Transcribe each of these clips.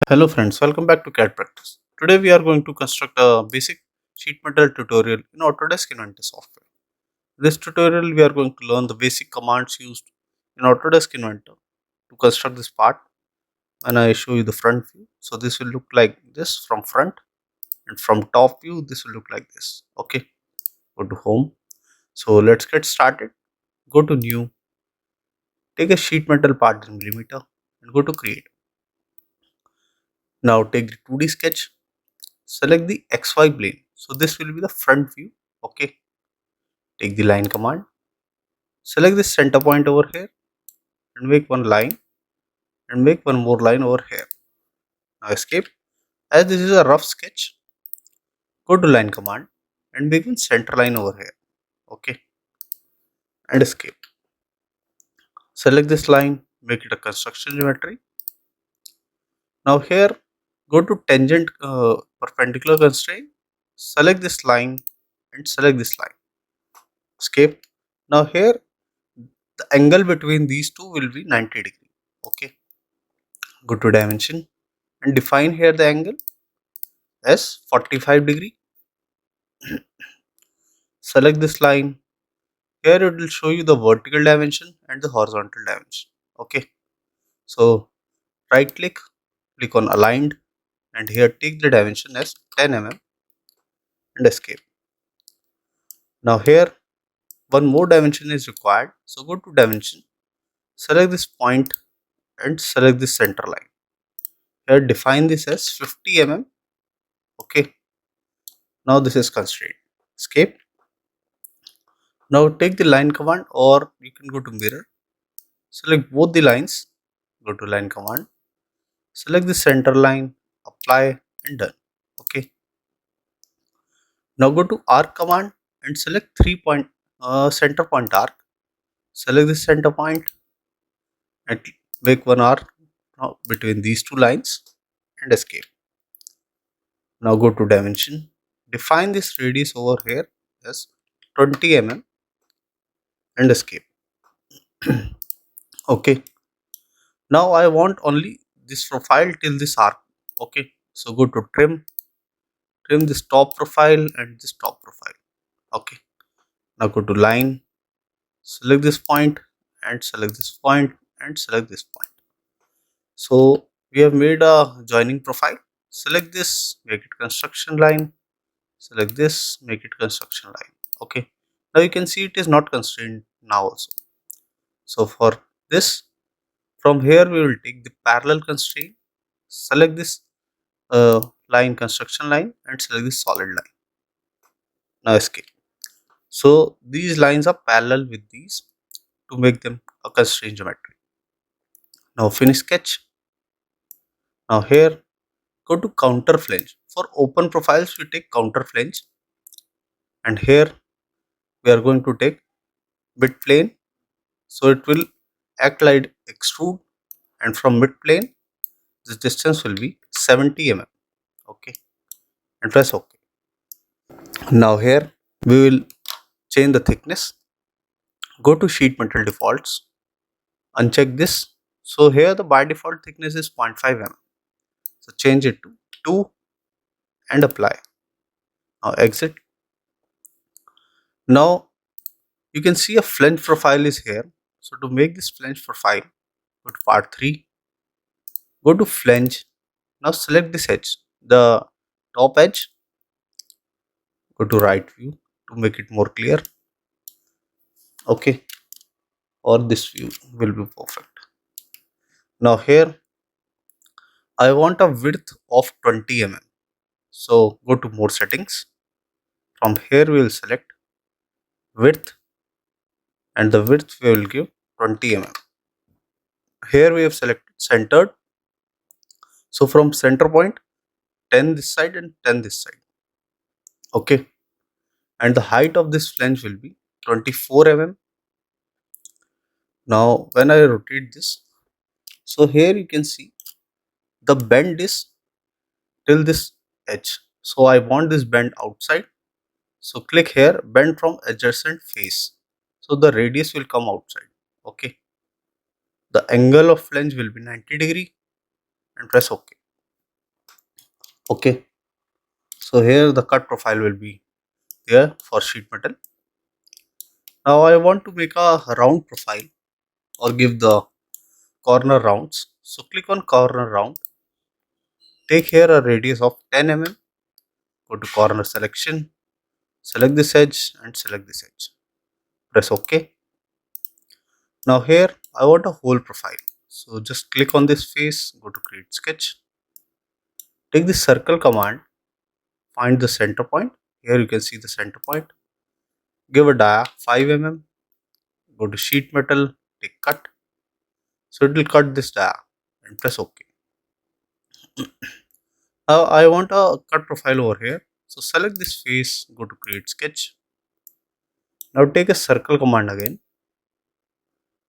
Hello friends, welcome back to CAD Practice. Today we are going to construct a basic sheet metal tutorial in Autodesk Inventor software. In this tutorial we are going to learn the basic commands used in Autodesk Inventor to construct this part. And I show you the front view. So this will look like this from front, and from top view this will look like this. Okay, go to home. So let's get started. Go to new, take a sheet metal part in millimeter and go to create. Now take the 2D sketch. Select the XY plane. So this will be the front view. Okay. Take the line command. Select the center point over here and make one line and make one more line over here. Now escape. As this is a rough sketch, go to line command and make one center line over here. Okay. And escape. Select this line, make it a construction geometry. Now here, go to tangent perpendicular constraint. Select this line and select this line. Escape. Now here the angle between these two will be 90 degree. Okay, go to dimension and define here the angle as 45 degree. Select this line. Here it will show you the vertical dimension and the horizontal dimension. Okay, so right click on aligned and here take the dimension as 10 mm and escape. Now here one more dimension is required, so go to dimension, select this point and select this center line. Here define this as 50 mm. Okay, now this is constraint. Escape. Now take the line command, or you can go to mirror, select both the lines, go to line command, select the center line, apply and done. Okay, now go to arc command and select 3 point center point arc. Select the center point and make one arc between these two lines and escape. Now go to dimension, define this radius over here as 20 mm and escape. Okay, now I want only this profile till this arc. Okay, so go to trim this top profile and this top profile. Okay, now go to line, select this point and select this point and select this point. So we have made a joining profile. Select this, make it construction line. Select this, make it construction line. Okay, now you can see it is not constrained now also. So for this, from here we will take the parallel constraint. Select this line, construction line, and select this solid line. Now escape. So these lines are parallel with these to make them a constraint geometry. Now finish sketch. Now here go to counter flange. For open profiles we take counter flange, and here we are going to take mid plane, so it will act like extrude, and from mid plane this distance will be 70 mm. Okay, and press OK. Now here we will change the thickness. Go to sheet metal defaults, uncheck this. So here the by default thickness is 0.5 mm. So change it to 2 and apply. Now exit. Now you can see a flange profile is here. So to make this flange profile, go to part 3, go to flange. Now select this edge, the top edge. Go to right view to make it more clear. Okay, or this view will be perfect. Now here I want a width of 20 mm. So go to more settings. From here we will select width, and the width we will give 20 mm. Here we have selected centered. So from center point 10 this side and 10 this side. Okay, and the height of this flange will be 24 mm. Now when I rotate this, so here you can see the bend is till this edge. So I want this bend outside. So click here, bend from adjacent face. So the radius will come outside. Okay, the angle of flange will be 90 degree and press OK. Okay, so here the cut profile will be there for sheet metal. Now I want to make a round profile or give the corner rounds. So click on corner round. Take here a radius of 10 mm. Go to corner selection. Select this edge and select this edge. Press OK. Now here I want a whole profile. So just click on this face. Go to create sketch. Take the circle command. Find the center point. Here you can see the center point. Give a dia 5 mm. Go to sheet metal. Take cut. So it will cut this dia and press OK. Now I want a cut profile over here. So select this face, go to create sketch. Now take a circle command again.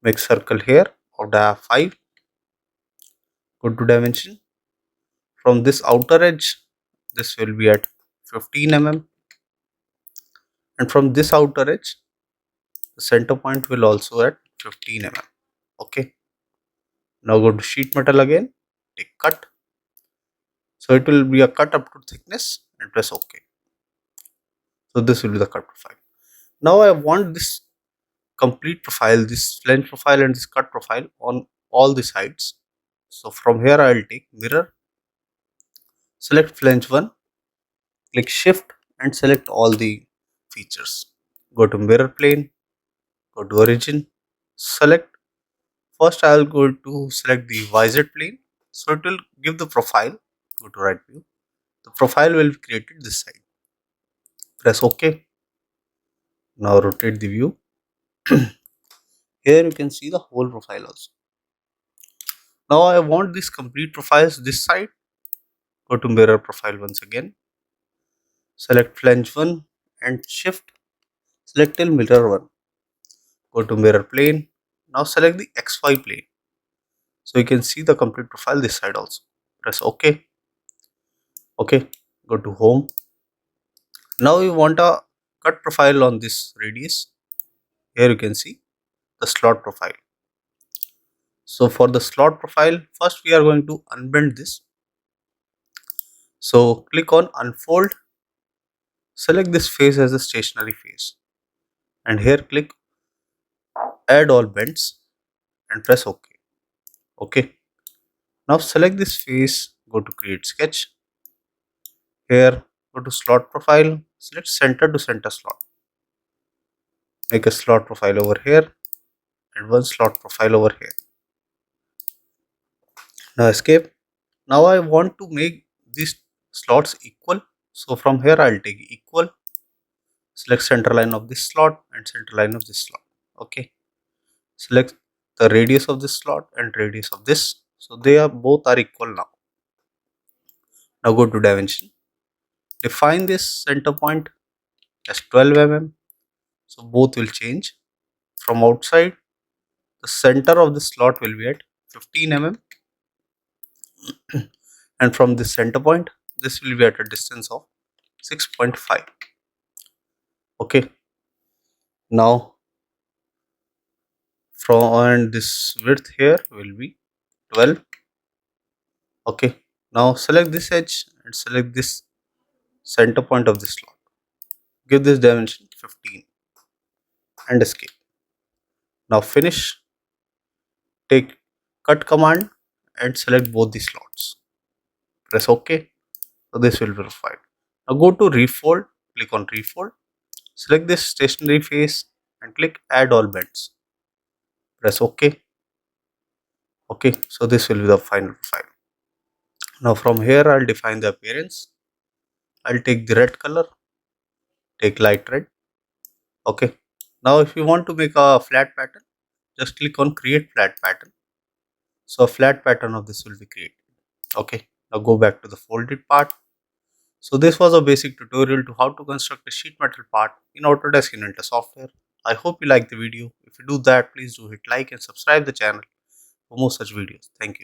Make circle here of dia 5. Go to dimension. From this outer edge, this will be at 15 mm. And from this outer edge, the center point will also at 15 mm. Okay. Now go to sheet metal again. Take cut. So it will be a cut up to thickness and press OK. So this will be the cut profile. Now I want this complete profile, this flange profile and this cut profile on all the sides. So from here I will take mirror, select flange 1, click shift and select all the features. Go to mirror plane, go to origin, select. First I will go to select the visor plane. So it will give the profile. Go to right view. The profile will be created this side. Press OK. Now rotate the view. Here you can see the whole profile also. Now I want this complete profiles this side. Go to mirror profile once again. Select flange 1 and shift. Select till mirror 1. Go to mirror plane. Now select the XY plane. So you can see the complete profile this side also. Press OK. OK. Go to home. Now we want a cut profile on this radius. Here you can see the slot profile. So for the slot profile, first we are going to unbend this. So click on unfold. Select this face as a stationary face. And here click add all bends and press OK. OK. Now select this face, go to create sketch. Here go to slot profile, select center to center slot. Make a slot profile over here and one slot profile over here. Now escape. Now I want to make these slots equal. So from here I'll take equal. Select center line of this slot and center line of this slot. Okay. Select the radius of this slot and radius of this. So they are both are equal now. Now go to dimension. Define this center point as 12 mm. So both will change. From outside, the center of the slot will be at 15 mm. And from this center point, this will be at a distance of 6.5. Okay. Now from and this width here will be 12. Okay. Now select this edge and select this center point of this slot. Give this dimension 15 and escape. Now finish. Take cut command and select both the slots. Press OK. So this will be verified. Now go to refold. Click on refold. Select this stationary face and click add all bends. Press OK. Okay. So this will be the final profile. Now from here I'll define the appearance. I'll take the red color. Take light red. Okay. Now if you want to make a flat pattern, just click on create flat pattern. So a flat pattern of this will be created. Okay. Now go back to the folded part. So this was a basic tutorial to how to construct a sheet metal part in Autodesk Inventor software. I hope you like the video. If you do that, please do hit like and subscribe the channel for more such videos. Thank you.